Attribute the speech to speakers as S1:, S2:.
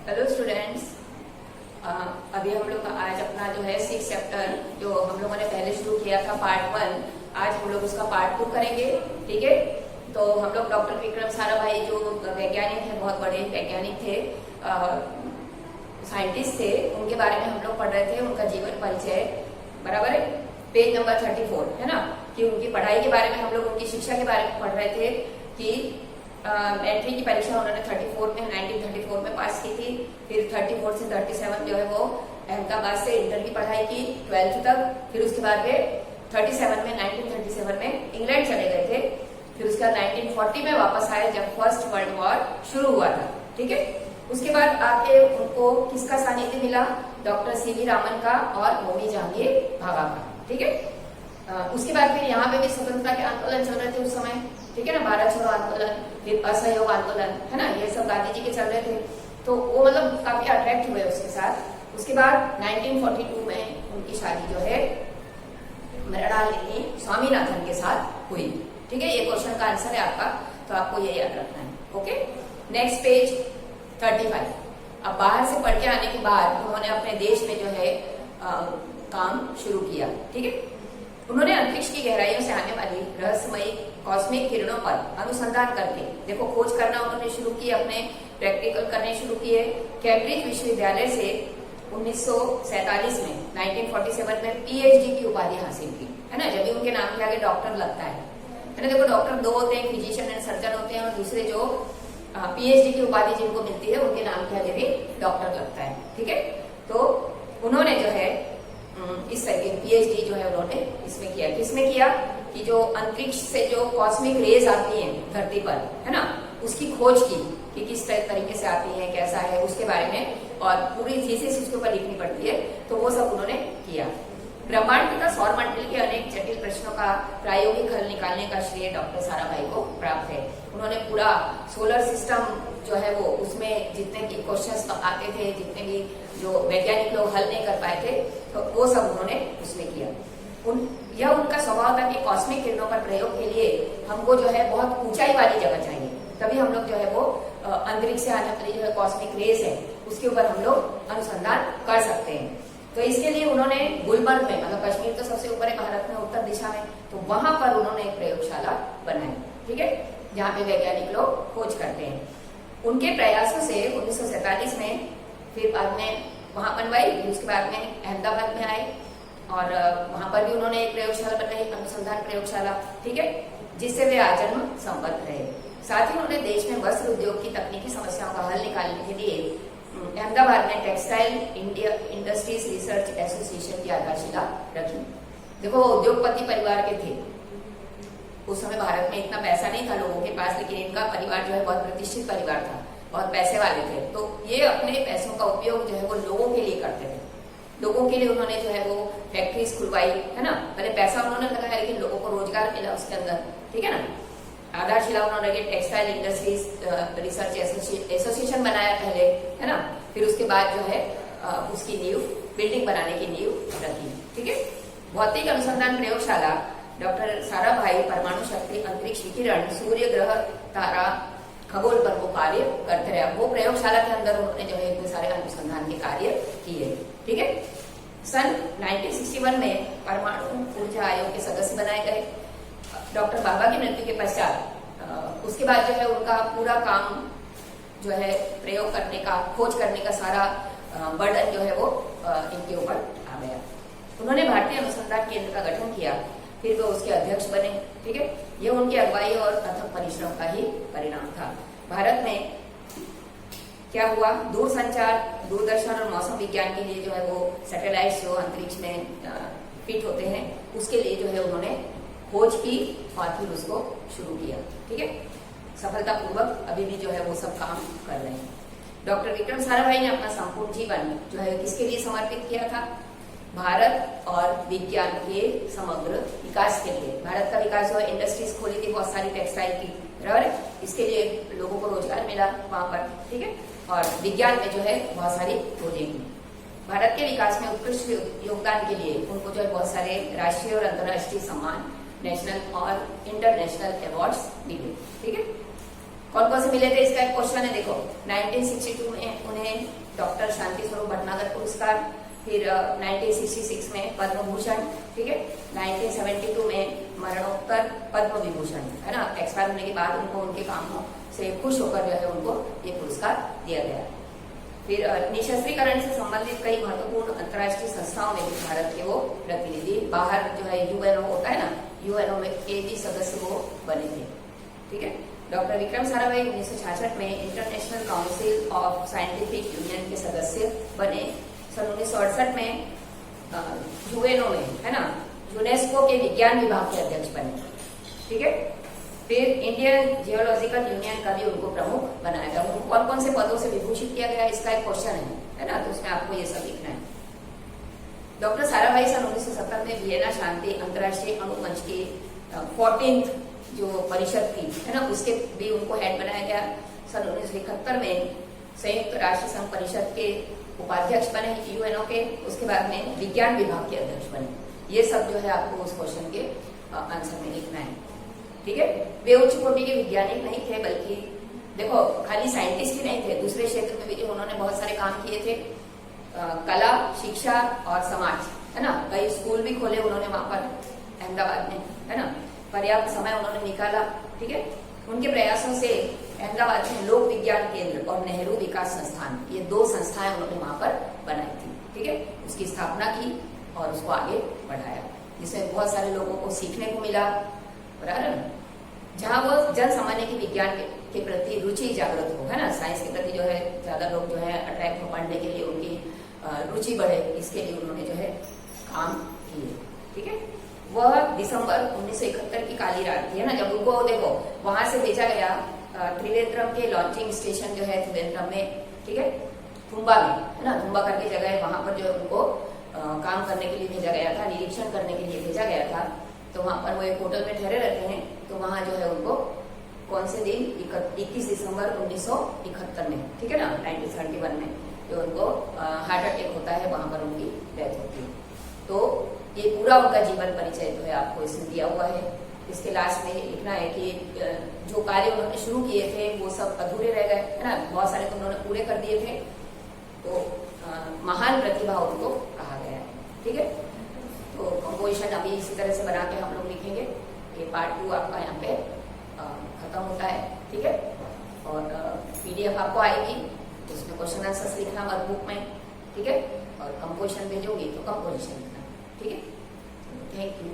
S1: Hello students. अभी हम लोग आज अपना जो है 6 चैप्टर जो हम लोगों ने पहले शुरू किया था पार्ट 1, आज हम लोग उसका पार्ट 2 करेंगे। ठीक है, तो हम लोग डॉक्टर विक्रम साराभाई जो वैज्ञानिक है, बहुत बड़े वैज्ञानिक थे, साइंटिस्ट थे, उनके बारे में हम लोग पढ़ रहे थे, उनका जीवन परिचय। बराबर है, पेज नंबर 34 है ना, कि उनकी पढ़ाई के बारे में हम लोग उनकी शिक्षा के बारे में पढ़ रहे थे कि एंट्री की परीक्षा उन्होंने 1934 में पास की थी। फिर 34 से 37 जो है वो अहमदाबाद से इंटर की पढ़ाई की 12th तक। फिर उसके बाद वे 1937 में इंग्लैंड चले गए थे। फिर उसके बाद 1940 में वापस आए जब फर्स्ट वर्ल्ड वॉर शुरू हुआ था। ठीक है, उसके बाद आके उनको किसका सानिध्य मिला? डॉक्टर सीवी रामन का और मोमी जहांगीर भाभा का। ठीक है, उसके बाद फिर यहाँ पे भी स्वतंत्रता के आंदोलन चल रहे थे उस समय। ठीक है ना, भारत छोड़ो आंदोलन, फिर असहयोग आंदोलन, है ना, ये सब गांधी जी के चल रहे थे, तो वो मतलब काफी अट्रैक्ट हुए उसके साथ। उसके बाद 1942 में उनकी शादी जो है मृणालिनी स्वामीनाथन के साथ हुई। ठीक है, ये क्वेश्चन का आंसर है आपका, तो आपको ये याद रखना है। Okay, next page 35। अब बाहर से पढ़ के आने के बाद उन्होंने अपने देश में जो है काम शुरू किया। ठीक है, उन्होंने अंतरिक्ष की गहराइयों से आने वाली रहस्यमयी कॉस्मिक किरणों पर अनुसंधान करके देखो खोज करना उन्होंने शुरू किए, अपने प्रैक्टिकल करने शुरू किए। कैम्ब्रिज विश्वविद्यालय से 1947 में 1947 में पीएचडी की उपाधि हासिल की, है ना, जब भी उनके नाम के आगे डॉक्टर लगता है ना। देखो डॉक्टर दो होते हैं, फिजिशियन एंड सर्जन होते हैं, और दूसरे जो पीएचडी की उपाधि जिनको मिलती है उनके नाम के आगे भी डॉक्टर लगता है। ठीक है, तो उन्होंने जो है इस तरीके की पीएचडी जो है उन्होंने इसमें किया। किसमें किया कि जो अंतरिक्ष से जो कॉस्मिक रेज आती हैं धरती पर, है ना, उसकी खोज की कि किस तरीके से आती है, कैसा है, उसके बारे में, और पूरी थीसिस उसके ऊपर लिखनी पड़ती है, तो वो सब उन्होंने किया। ब्रह्मांड तथा सौर मंडल के अनेक जटिल प्रश्नों का प्रायोगिक हल निकालने का श्रेय डॉक्टर साराभाई को प्राप्त है। उन्होंने पूरा सोलर सिस्टम जो है वो उसमें जितने भी क्वेश्चंस आते थे, जितने भी जो वैज्ञानिक लोग हल नहीं कर पाए थे, तो वो सब उन्होंने उसमें किया। यह उनका स्वभाव था कि कॉस्मिक किरणों पर प्रयोग के लिए हमको जो है बहुत ऊंचाई वाली जगह चाहिए, तभी हम लोग जो है वो अंतरिक्ष से आने वाली जो है कॉस्मिक रेस है उसके ऊपर हम लोग अनुसंधान कर सकते हैं। तो इसके लिए उन्होंने गुलमर्ग में, मतलब कश्मीर तो सबसे ऊपर है भारत में, उत्तर दिशा में, तो वहां पर उन्होंने एक प्रयोगशाला बनाई। ठीक है, जहाँ पे वैज्ञानिक लोग खोज करते हैं। उनके प्रयासों से 1947 में फिर बाद में वहां बनवाई, उसके बाद में अहमदाबाद में आए और वहां पर भी उन्होंने एक प्रयोगशाला बनाई, अनुसंधान प्रयोगशाला। ठीक है, जिससे वे आजन्म संबद्ध रहे। साथ ही उन्होंने देश में वस्त्र उद्योग की तकनीकी समस्याओं का हल निकालने के लिए अहमदाबाद में टेक्सटाइल इंडस्ट्रीज रिसर्च एसोसिएशन की आधारशिला रखी। देखो वो उद्योगपति परिवार के थे, उस समय भारत में इतना पैसा नहीं था लोगों के पास, लेकिन इनका परिवार जो है बहुत प्रतिष्ठित परिवार था, बहुत पैसे वाले थे, तो ये अपने पैसों का उपयोग जो है वो लोगों के लिए करते थे। लोगों के लिए उन्होंने जो है वो फैक्ट्रीज खुलवाई, है ना, पहले पैसा उन्होंने लगाया लेकिन लोगों को रोजगार मिला उसके अंदर। ठीक है ना, आधारशिला उन्होंने टेक्सटाइल इंडस्ट्रीज रिसर्च एसोसिएशन बनाया पहले, है ना, फिर उसके बाद जो है उसकी नींव, बिल्डिंग बनाने की नींव रखी। ठीक है, भौतिक अनुसंधान प्रयोगशाला डॉक्टर साराभाई परमाणु शक्ति, अंतरिक्ष विकिरण, सूर्य, ग्रह, तारा, खगोल पर वो कार्य करते रहे। वो प्रयोगशाला के अंदर उन्होंने जो है इतने सारे अनुसंधान के कार्य किए। ठीक है, सन 1961 में परमाणु ऊर्जा आयोग के सदस्य बनाए गए। डॉक्टर बाबा की मृत्यु के पश्चात उसके बाद जो है उनका पूरा काम जो है प्रयोग करने का, खोज करने का सारा बर्डन जो है वो इनके ऊपर आ गया। उन्होंने भारतीय अनुसंधान केंद्र का गठन किया, फिर वो उसके अध्यक्ष बने। ठीक है, ये उनकी अगुवाई और अथक परिश्रम का ही परिणाम था। भारत में क्या हुआ, दूरसंचार, दूरदर्शन और मौसम विज्ञान के लिए जो है वो सैटेलाइट जो अंतरिक्ष में फिट होते हैं उसके लिए जो है उन्होंने खोज की और फिर उसको शुरू किया। ठीक है, सफलतापूर्वक अभी भी जो है वो सब काम कर रहे हैं। डॉक्टर विक्रम साराभाई ने अपना संपूर्ण जीवन जो है किसके लिए समर्पित किया था? भारत और विज्ञान के समग्र विकास के लिए। भारत का विकास जो है, इंडस्ट्रीज खोली थी बहुत सारी टेक्सटाइल की, बराबर, इसके लिए लोगों को रोजगार मिला वहां पर। ठीक है, और विज्ञान में जो है बहुत सारी खोजें की। भारत के विकास में उत्कृष्ट योगदान के लिए उनको जो है बहुत सारे राष्ट्रीय और अंतर्राष्ट्रीय सम्मान, नेशनल और इंटरनेशनल अवार्ड्स मिले। ठीक है, कौन कौन से मिले थे इसका एक क्वेश्चन है, देखो 1962 में उन्हें डॉक्टर शांति स्वरूप भटनागर पुरस्कार, फिर 1966 में पद्म भूषण, ठीक है, 1972 में मरणोत्तर पद्म विभूषण, है ना, एक्सपायर होने के बाद उनको उनके कामों से खुश होकर जो है उनको ये पुरस्कार दिया गया। फिर निशस्त्रीकरण से संबंधित कई महत्वपूर्ण अंतर्राष्ट्रीय संस्थाओं में भी भारत के वो प्रतिनिधि, बाहर जो है यूएनओ होता है ना, यूएनओ में के भी सदस्य वो बने थे, ठीक है। डॉक्टर विक्रम साराभाई 1966 में international council of scientific union के सदस्य बने। सन 1968 में यूएनओ में, है ना, यूनेस्को के विज्ञान विभाग के अध्यक्ष बने, ठीक है। फिर इंडियन जियोलॉजिकल यूनियन का भी उनको प्रमुख बनाया गया। उनको कौन कौन से पदों से विभूषित किया गया इसका एक क्वेश्चन है ना, तो उसमें आपको ये सब लिखना है। डॉक्टर साराभाई सन 1970 में वियना शांति अंतर्राष्ट्रीय अणु मंच की 14th जो परिषद थी, है ना, उसके भी उनको हेड बनाया गया। सन 1971 में संयुक्त राष्ट्र संघ परिषद के उपाध्यक्ष बने यूएनओ के, उसके बाद में विज्ञान विभाग के अध्यक्ष बने। ये सब जो है आपको उस क्वेश्चन के आंसर में लिखना है, ठीक है। वे उच्च कोटि के वैज्ञानिक नहीं थे, बल्कि देखो खाली साइंटिस्ट ही नहीं थे, दूसरे क्षेत्र में भी जो उन्होंने बहुत सारे काम किए थे, कला, शिक्षा और समाज, है ना, कई स्कूल भी खोले उन्होंने वहां पर अहमदाबाद में, है ना, पर्याप्त समय उन्होंने निकाला, ठीक है। उनके प्रयासों से अहमदाबाद में लोक विज्ञान केंद्र और नेहरू विकास संस्थान, ये 2 संस्थाएं उन्होंने वहां पर बनाई थी, ठीक है, उसकी स्थापना की और उसको आगे बढ़ाया, जिसमें बहुत सारे लोगों को सीखने को मिला, बराबर, जहां वो जन सामान्य की विज्ञान के प्रति रुचि जागृत हो, है ना, साइंस के प्रति जो है ज्यादा लोग जो है अट्रैक्ट हो, पढ़ने के लिए उनकी रुचि बढ़े, इसके लिए उन्होंने जो है काम किए, ठीक है। वह दिसंबर 1971 की काली रात थी, है ना, जब उनको देखो वहां से भेजा गया त्रिवेंद्रम के लॉन्चिंग स्टेशन जो है त्रिवेंद्रम में, ठीक है, तुम्बा में, है ना, तुम्बा करके जगह है, वहां पर जो है उनको काम करने के लिए भेजा गया था, निरीक्षण करने के लिए भेजा गया था। तो वहां पर वो एक होटल में ठहरे रहते हैं, तो वहां जो है उनको कौन से दिन 21 दिसंबर 1971 में, ठीक है ना, 1931 में जो उनको हार्ट अटैक होता है, वहां पर उनकी डेथ होती है। तो ये पूरा उनका जीवन परिचय जो है आपको इसमें दिया हुआ है। इसके लास्ट में लिखना है कि जो कार्य उन्होंने शुरू किए थे वो सब अधूरे रह गए, है ना, बहुत सारे तो उन्होंने पूरे कर दिए थे, तो महान प्रतिभा उनको कहा गया है, ठीक है। तो कंपोजिशन अभी इसी तरह से बना के हम लोग लिखेंगे। ये पार्ट 2 आपका यहाँ पे खत्म होता है, ठीक है, और PDF आपको आएगी, उसमें क्वेश्चन आंसर्स लिखना वर्कबुक में, ठीक है, और कंपोजिशन भेजोगी तो कंपोजिशन लिखना, ठीक है। Thank you.